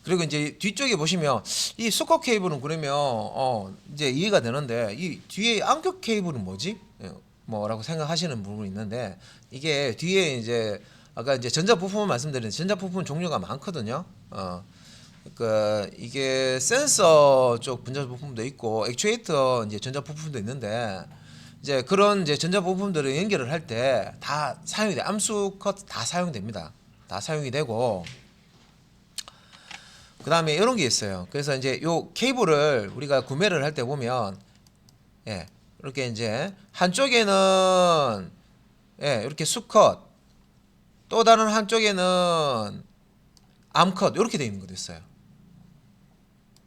그리고 이제 뒤쪽에 보시면 이 수컷 케이블은 그러면 이제 이해가 되는데 이 뒤에 암컷 케이블은 뭐지? 예, 뭐라고 생각하시는 부분이 있는데 이게 뒤에 이제 아까 이제 전자 부품을 말씀드린 전자 부품 종류가 많거든요. 그 이게 센서 쪽 전자 부품도 있고 액추에이터 이제 전자 부품도 있는데 이제 그런 이제 전자 부품들을 연결을 할 때 다 사용이 돼. 암수 컷 다 사용됩니다. 다 사용이 되고 그 다음에 이런 게 있어요. 그래서 이제 요 케이블을 우리가 구매를 할 때 보면 예, 이렇게 이제 한쪽에는 예, 이렇게 수컷 또 다른 한쪽에는 암컷 이렇게 되어 있는 것도 있어요.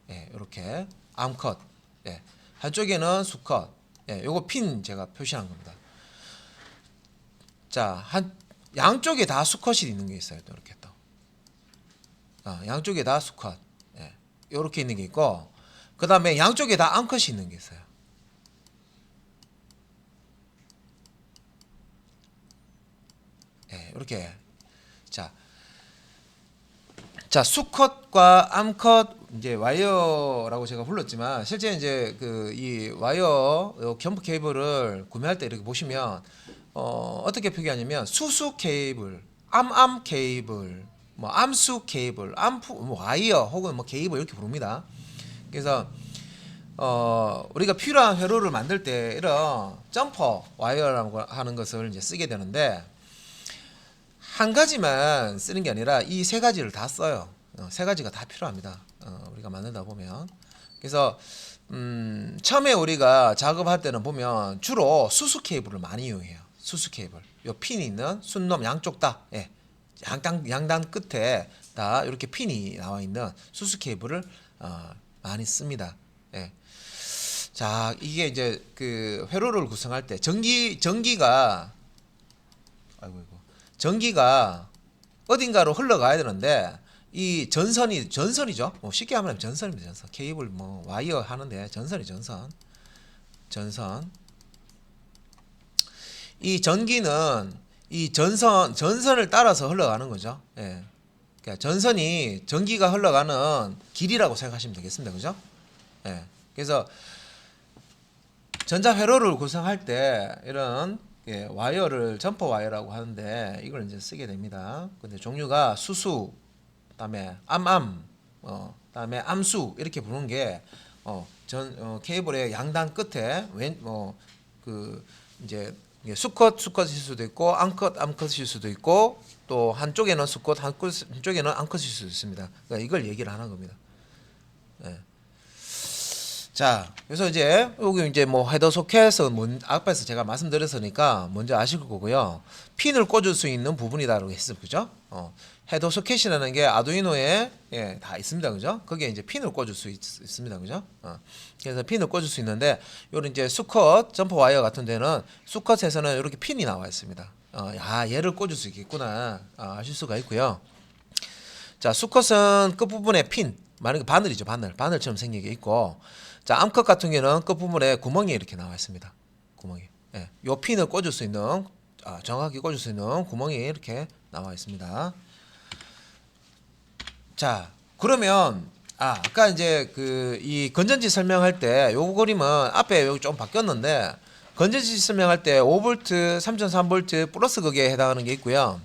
예, 이렇게 암컷 예, 한쪽에는 수컷 예, 요거 핀 제가 표시한 겁니다. 자, 한 양쪽에 다 수컷이 있는 게 있어요. 또 이렇게 또 양쪽에 다 수컷 예, 이렇게 있는 게 있고 그 다음에 양쪽에 다 암컷이 있는 게 있어요. 예, 이렇게 자 수컷과 암컷 이제 와이어라고 제가 불렀지만 실제 이제 그 이 와이어 겸프 케이블을 구매할 때 이렇게 보시면 어떻게 표기하냐면 수수 케이블, 암암 케이블, 뭐 암수 케이블, 암프 뭐 와이어 혹은 뭐 케이블 이렇게 부릅니다. 그래서 우리가 필요한 회로를 만들 때 이런 점퍼 와이어라고 하는 것을 이제 쓰게 되는데 한 가지만 쓰는 게 아니라 이 세 가지를 다 써요. 세 가지가 다 필요합니다. 우리가 만들다 보면 그래서 처음에 우리가 작업할 때는 보면 주로 수수 케이블을 많이 이용해요. 수수 케이블. 요 핀이 있는 순놈 양쪽 다 예. 양단 끝에 다 이렇게 핀이 나와 있는 수수 케이블을 많이 씁니다. 예. 자, 이게 이제 그 회로를 구성할 때 전기가 어딘가로 흘러가야 되는데 이 전선이죠. 뭐 쉽게 하면 전선입니다. 전선. 케이블 뭐 와이어 하는데 전선이 전선. 이 전기는 이 전선을 따라서 흘러가는 거죠. 예. 그러니까 전선이 전기가 흘러가는 길이라고 생각하시면 되겠습니다. 그죠? 예. 그래서 전자 회로를 구성할 때 이런 예, 와이어를 점퍼 와이어라고 하는데 이걸 이제 쓰게 됩니다. 근데 종류가 수수, 그다음에 암암, 그다음에 암수 이렇게 부르는 게 케이블의 양단 끝에 그 이제 수컷일 수도 있고 암컷일 수도 있고 또 한쪽에는 수컷, 한쪽에는 암컷일 수도 있습니다. 그러니까 이걸 얘기를 하는 겁니다. 예. 자, 그래서 이제 여기 이제 뭐 헤더 소켓은 앞에서 제가 말씀드렸으니까 먼저 아실 거고요. 핀을 꽂을 수 있는 부분이다라고 했어요, 그죠? 헤더 소켓이라는 게 아두이노에 예, 다 있습니다, 그죠? 거기에 이제 핀을 꽂을 수 있습니다, 그죠? 그래서 핀을 꽂을 수 있는데 요런 이제 수컷 점퍼 와이어 같은 데는 수컷에서는 이렇게 핀이 나와 있습니다. 얘를 꽂을 수 있겠구나 아실 수가 있고요. 자, 수컷은 끝 부분에 핀, 만약에 바늘이죠, 바늘처럼 생긴 게 있고. 자, 암컷 같은 경우는 끝부분에 구멍이 이렇게 나와 있습니다. 구멍이. 예. 요 핀을 꽂을 수 있는 정확히 꽂을 수 있는 구멍이 이렇게 나와 있습니다. 자, 그러면 아까 이제 그 이 건전지 설명할 때 요 그림은 앞에 여기 좀 바뀌었는데 건전지 설명할 때 5V, 3.3V 플러스 극에 해당하는 게 있고요.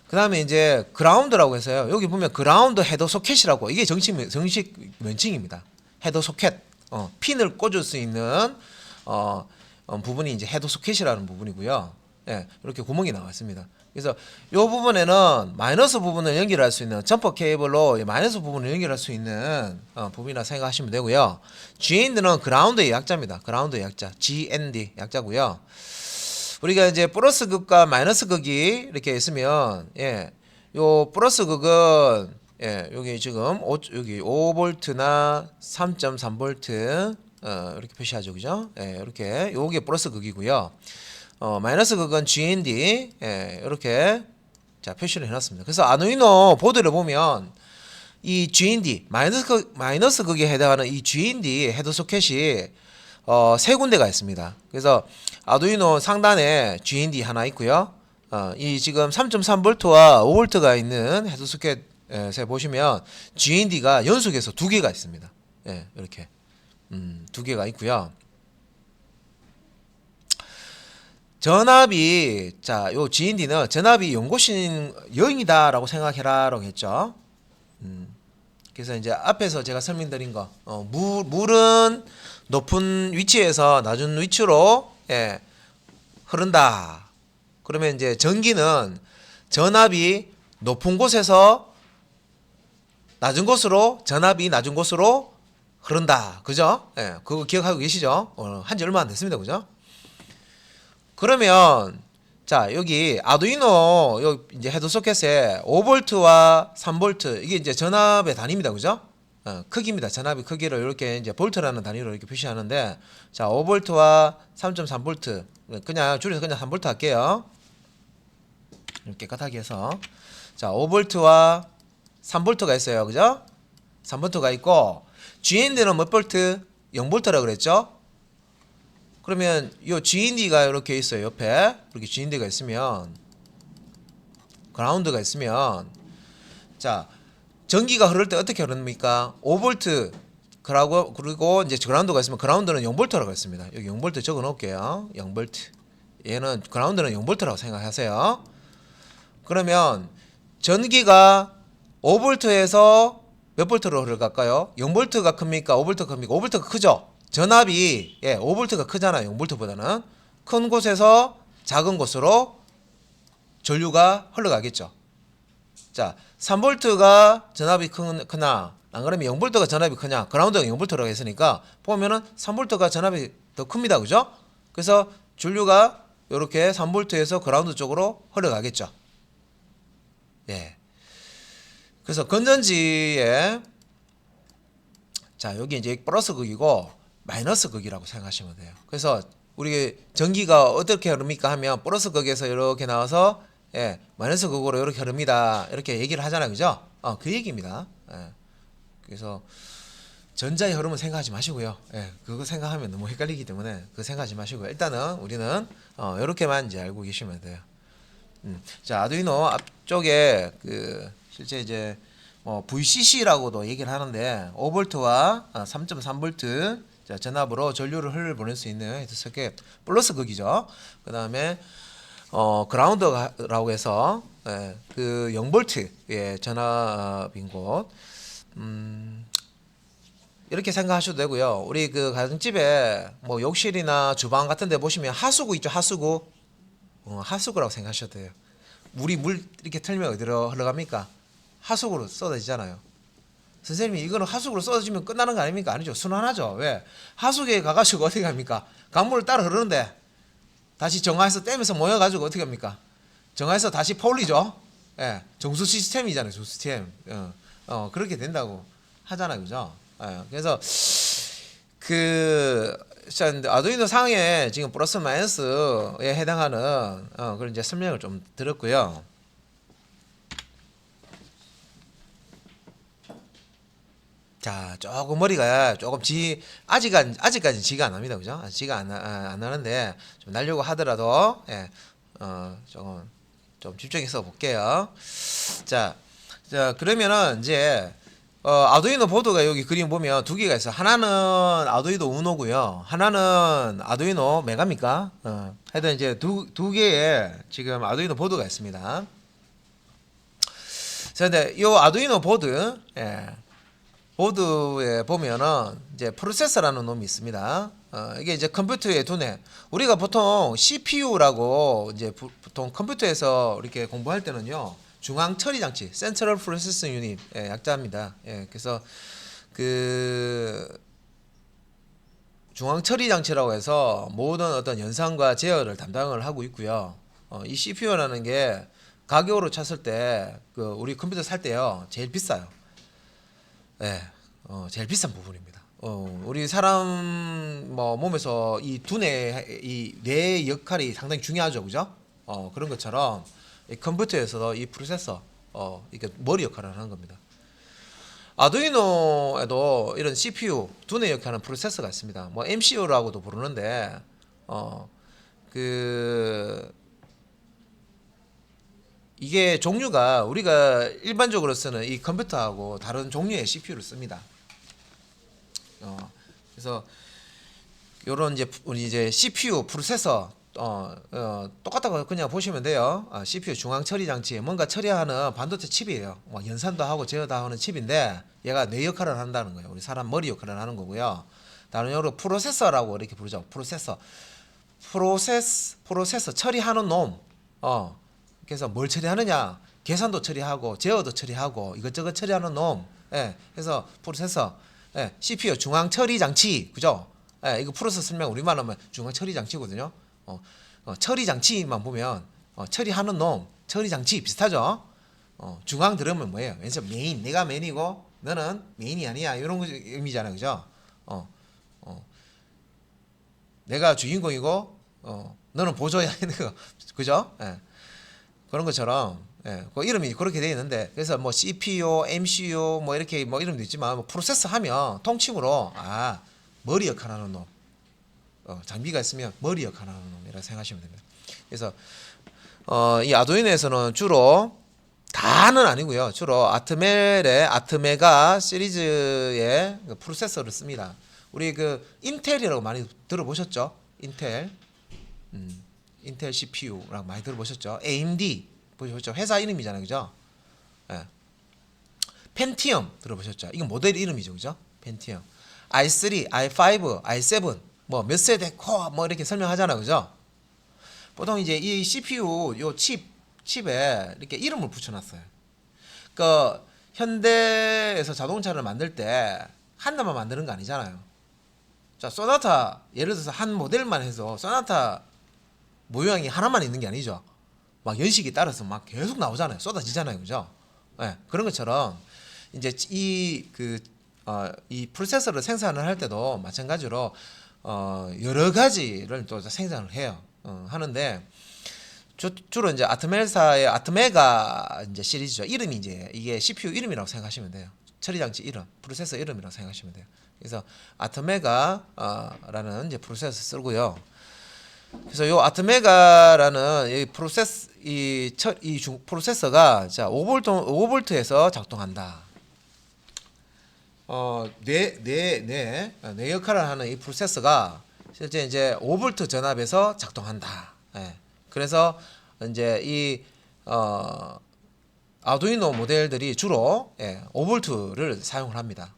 그 다음에 이제 그라운드라고 해서요. 여기 보면 그라운드 헤더 소켓이라고 이게 정식 명칭입니다. 헤더 소켓. 핀을 꽂을 수 있는 부분이 이제 헤더 소켓이라는 부분이고요. 예, 이렇게 구멍이 나와 있습니다. 그래서 이 부분에는 마이너스 부분을 연결할 수 있는 점퍼 케이블로 마이너스 부분을 연결할 수 있는 부분이라 생각하시면 되고요. GND는 그라운드의 약자입니다. 그라운드의 약자. GND 약자고요. 우리가 이제 플러스 극과 마이너스 극이 이렇게 있으면 예, 요 플러스 극은 예, 여기 지금 여기 5V나 3.3V 이렇게 표시하죠, 그죠? 예, 이렇게 요게 플러스 극이고요. 마이너스 극은 GND 이렇게 자 표시를 해놨습니다. 그래서 아두이노 보드를 보면 이 GND 마이너스 극에 해당하는 이 GND 헤더 소켓이 세 군데가 있습니다. 그래서 아두이노 상단에 GND 하나 있고요. 이 지금 3.3V와 5V가 있는 헤더 소켓에 보시면 GND가 연속해서 두 개가 있습니다. 예, 이렇게 두 개가 있고요. 전압이 요 GND는 전압이 연고신 영이다라고 생각해라라고 했죠. 그래서 이제 앞에서 제가 설명드린 거, 물은 높은 위치에서 낮은 위치로 흐른다. 그러면 이제 전기는 전압이 높은 곳에서 낮은 곳으로 전압이 낮은 곳으로 흐른다. 그죠? 그거 기억하고 계시죠? 한지 얼마 안 됐습니다. 그죠? 그러면 자 여기 아두이노 여기 이제 헤드 소켓에 5V와 3V 이게 이제 전압의 단위입니다. 그죠? 크기입니다. 전압의 크기를 이렇게 이제 볼트라는 단위로 이렇게 표시하는데 자 5V와 3.3V 그냥 줄여서 그냥 3V 할게요. 이렇게 깨끗하게 해서 자 5V와 3V가 있어요. 그죠? 3V가 있고 GND는 몇 볼트? 0V라고 그랬죠? 그러면 요 GND가 이렇게 있어요. 옆에 이렇게 GND가 있으면 그라운드가 있으면 자 전기가 흐를 때 어떻게 흐릅니까? 5V 그리고 이제 그라운드가 있으면 그라운드는 0V라고 했습니다. 여기 0V 적어 놓을게요. 0V 얘는 그라운드는 0V라고 생각하세요. 그러면 전기가 5V에서 몇 볼트로 흘러갈까요? 0V가 큽니까? 5V가 큽니까? 5V가 크죠? 전압이 5V가 크잖아요. 0V보다는 큰 곳에서 작은 곳으로 전류가 흘러가겠죠. 자, 3V가 전압이 크나 안 그러면 0V가 전압이 크냐? 그라운드가 0V라고 했으니까 보면은 3V가 전압이 더 큽니다. 그죠? 그래서 전류가 이렇게 3V에서 그라운드 쪽으로 흘러가겠죠. 예. 그래서 건전지에 자, 여기 이제 플러스 극이고 마이너스 극이라고 생각하시면 돼요. 그래서 우리 전기가 어떻게 흐릅니까 하면 플러스 극에서 이렇게 나와서 마이너스 극으로 이렇게 흐릅니다. 이렇게 얘기를 하잖아요. 그죠? 그 얘기입니다. 그래서 전자의 흐름은 생각하지 마시고요. 그거 생각하면 너무 헷갈리기 때문에 그거 생각하지 마시고요. 일단은 우리는 이렇게만 이제 알고 계시면 돼요. 자, 아두이노 앞쪽에 그 실제 이제 VCC라고도 얘기를 하는데 5V와 3.3V 자, 전압으로 전류를 보낼 수 있는 헤드 소켓 플러스 극이죠. 그 다음에 그라운드라고 해서 그 0V 전압인 곳 이렇게 생각하셔도 되고요. 우리 그 가정집에 뭐 욕실이나 주방 같은 데 보시면 하수구 있죠. 하수구 하수구라고 생각하셔도 돼요. 물 이렇게 틀면 어디로 흘러갑니까? 하수구로 쏟아지잖아요. 선생님이 이거는 하수구로 쏟아지면 끝나는 거 아닙니까? 아니죠. 순환하죠. 왜? 하수구에 가가지고 어떻게 합니까? 강물을 따라 흐르는데 다시 정화해서 댐에서 모여가지고 어떻게 합니까? 정화해서 다시 퍼올리죠. 정수 시스템이잖아요. 정수 시스템. 그렇게 된다고 하잖아요. 그죠? 그래서 그 아두이노 상에 지금 플러스 마이너스에 해당하는 그런 이제 설명을 좀 드렸고요. 자, 조금 머리가 조금 아직까지는 지가 안 납니다. 그죠? 지가 안 나는데 좀 날려고 하더라도 조금 좀 집중해서 볼게요. 자, 그러면은 이제 아두이노 보드가 여기 그림 보면 두 개가 있어. 하나는 아두이노 우노고요. 하나는 아두이노 메가입니까? 하여튼 이제 두 개의 지금 아두이노 보드가 있습니다. 자, 근데 이 아두이노 보드, 보드에 보면은 이제 프로세서라는 놈이 있습니다. 이게 이제 컴퓨터의 두뇌. 우리가 보통 CPU라고 이제 보통 컴퓨터에서 이렇게 공부할 때는요. 중앙 처리 장치, Central Processing Unit 약자입니다. 그래서 그 중앙 처리 장치라고 해서 모든 어떤 연산과 제어를 담당을 하고 있고요. 이 CPU라는 게 가격으로 쳤을 때 그 우리 컴퓨터 살 때요 제일 비싸요. 제일 비싼 부분입니다. 우리 사람 뭐 몸에서 이 두뇌 이 뇌의 역할이 상당히 중요하죠, 그죠? 그런 것처럼 이 컴퓨터에서도 이 프로세서 이게 머리 역할을 하는 겁니다. 아두이노에도 이런 CPU 두뇌 역할하는 프로세서가 있습니다. 뭐 MCU라고도 부르는데 그 이게 종류가 우리가 일반적으로 쓰는 이 컴퓨터하고 다른 종류의 CPU를 씁니다. 그래서 요런 이제 우리 이제 CPU 프로세서 똑같다고 그냥 보시면 돼요. CPU 중앙 처리 장치 뭔가 처리하는 반도체 칩이에요. 뭐 연산도 하고 제어도 하는 칩인데 얘가 뇌 역할을 한다는 거예요. 우리 사람 머리 역할을 하는 거고요. 다른 영어로 프로세서라고 이렇게 부르죠. 프로세서 처리하는 놈. 그래서 뭘 처리하느냐? 계산도 처리하고 제어도 처리하고 이것저것 처리하는 놈. 예. 그래서 프로세서. 예. CPU 중앙 처리 장치. 그죠? 예. 이거 프로세서 설명 우리말 하면 중앙 처리 장치거든요. 처리 장치만 보면 처리하는 놈, 처리 장치 비슷하죠? 중앙 들으면 뭐예요? 왠지 메인, 내가 메인이고 너는 메인이 아니야 이런 의미잖아요, 그죠? 내가 주인공이고 너는 보조야 이런 거, 그죠? 예. 그런 것처럼 그 이름이 그렇게 되어 있는데 그래서 뭐 CPU, MCU 뭐 이렇게 뭐 이름도 있지만 뭐 프로세서 하면 통칭으로 머리 역할하는 놈. 장비가 있으면 머리 역할하는 놈이라고 생각하시면 됩니다. 그래서 이 아두이노에서는 주로 다는 아니고요. 주로 아트멜의 아트메가 시리즈의 그 프로세서를 씁니다. 우리 그 인텔이라고 많이 들어보셨죠? 인텔 CPU라고 많이 들어보셨죠? AMD 보셨죠? 회사 이름이잖아요, 그죠? 예. 펜티엄 들어보셨죠? 이건 모델 이름이죠, 그죠? 펜티엄. i3, i5, i7 뭐 몇 세대 코어 뭐 이렇게 설명하잖아요, 그죠? 보통 이제 이 CPU 요 칩에 이렇게 이름을 붙여놨어요. 그 현대에서 자동차를 만들 때 하나만 만드는 거 아니잖아요. 자, 소나타 예를 들어서 한 모델만 해서 소나타 모양이 하나만 있는 게 아니죠. 막 연식이 따라서 막 계속 나오잖아요. 쏟아지잖아요, 그죠? 네, 그런 것처럼 이제 이 프로세서를 생산을 할 때도 마찬가지로 여러 가지를 또 생산을 해요. 하는데 주로 이제 아트멜사의 아트메가 이제 시리즈죠. 이름이 이제 이게 CPU 이름이라고 생각하시면 돼요. 처리 장치 이름, 프로세서 이름이라고 생각하시면 돼요. 그래서 아트메가라는 이제 프로세서 쓰고요. 그래서 요 아트메가라는 이 프로세서가 자 5볼트에서 작동한다. 뇌 역할을 하는 이 프로세서가 실제 이제 5볼트 전압에서 작동한다. 예. 그래서 이제 이 아두이노 모델들이 주로 5볼트를 사용을 합니다.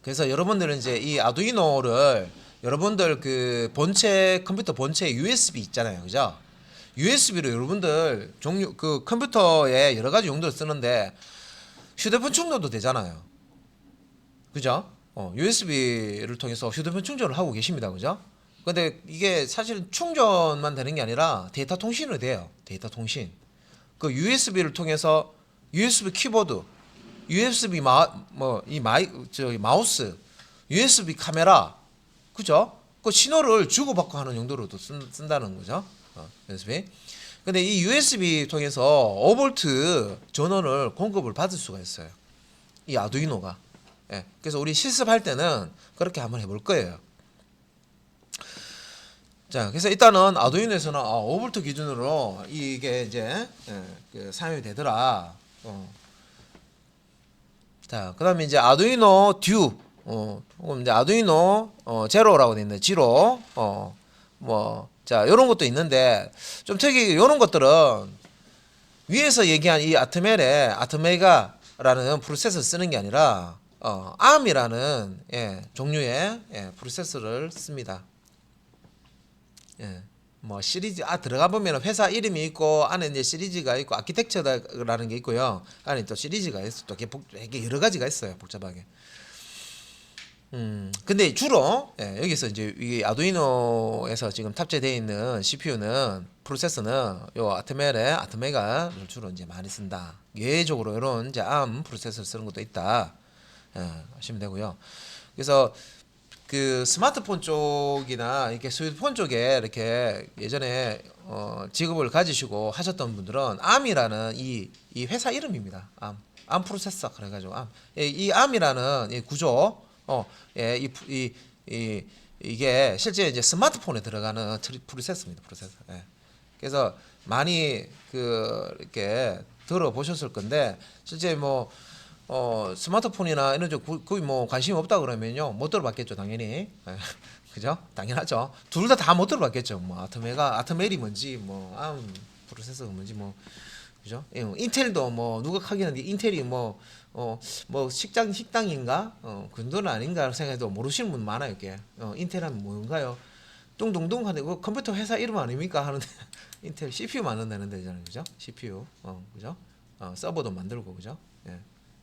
그래서 여러분들은 이제 이 아두이노를 여러분들 그 본체 컴퓨터 본체 USB 있잖아요, 그죠? USB로 여러분들 종류 그 컴퓨터에 여러 가지 용도를 쓰는데 휴대폰 충전도 되잖아요. 그죠? USB를 통해서 휴대폰 충전을 하고 계십니다. 그죠? 근데 이게 사실 충전만 되는 게 아니라 데이터 통신이 돼요. 데이터 통신. 그 USB를 통해서 USB 키보드, USB 마우스, USB 카메라, 그죠? 그 신호를 주고받고 하는 용도로도 쓴다는 거죠. USB. 근데 이 USB 통해서 5V 전원을 공급을 받을 수가 있어요. 이 아두이노가. 예, 그래서 우리 실습할 때는 그렇게 한번 해볼 거예요. 자, 그래서 일단은 아두이노에서는 5V 기준으로 이게 이제 그 사용이 되더라. 자, 그다음에 이제 아두이노 듀, 혹은 이제 아두이노 제로라고 돼 있는데 지로, 자, 요런 것도 있는데 좀 특이 요런 것들은 위에서 얘기한 이 아트메가라는 프로세서를 쓰는 게 아니라 ARM이라는 종류의 프로세서를 씁니다. 뭐 시리즈 들어가 보면 회사 이름이 있고 안에 이제 시리즈가 있고 아키텍처라는 게 있고요. 안에 또 시리즈가 있어. 또 이게 여러 가지가 있어요. 복잡하게. 근데 주로 여기서 이제 이 아두이노에서 지금 탑재되어 있는 CPU는 프로세서는 요 아트메가를 주로 이제 많이 쓴다. 예외적으로 이런 이제 ARM 프로세서를 쓰는 것도 있다. 하시면 되고요. 그래서 그 스마트폰 쪽이나 이렇게 스마트폰 쪽에 이렇게 예전에 직업을 가지시고 하셨던 분들은 암이라는 이 회사 이름입니다. 암 프로세서 그래가지고 이 암이라는 이 구조 예, 이게 실제 이제 스마트폰에 들어가는 프로세서입니다. 프로세서. 예. 그래서 많이 이렇게 들어보셨을 건데 실제 뭐 스마트폰이나 이런 쪽 거의 뭐 관심이 없다 그러면요 못 들어봤겠죠 당연히. 예. 그죠? 당연하죠. 둘 다 못 들어봤겠죠. 뭐 아트멜이 뭔지 뭐 프로세서가 뭔지 뭐 그죠? 예, 인텔도 뭐 누가 하겠는데 인텔이 뭐 식당인가 그 정도는 아닌가 생각해도 모르시는 분 많아요. 이게 인텔하면 뭔가요? 뚱뚱뚱 하는데 그 컴퓨터 회사 이름 아닙니까 하는데 인텔 CPU 만든다는 데잖아요. 그죠? CPU 그죠? 서버도 만들고 그죠? 예.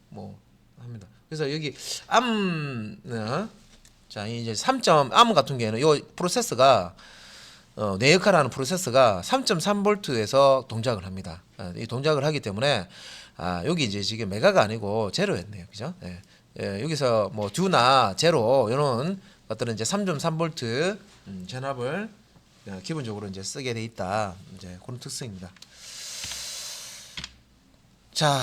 뭐 합니다. 그래서 여기 암은 자 이제 3점 암 같은 경우에는 이 프로세서가 뇌 역할하는 프로세서가 3.3V에서 동작을 합니다. 이 동작을 하기 때문에 여기 이제 지금 메가가 아니고 제로였네요. 그죠? 예. 예, 여기서 뭐 듀나 제로 이런 것들은 이제 3.3V 전압을 기본적으로 이제 쓰게 돼 있다. 이제 그런 특성입니다. 자.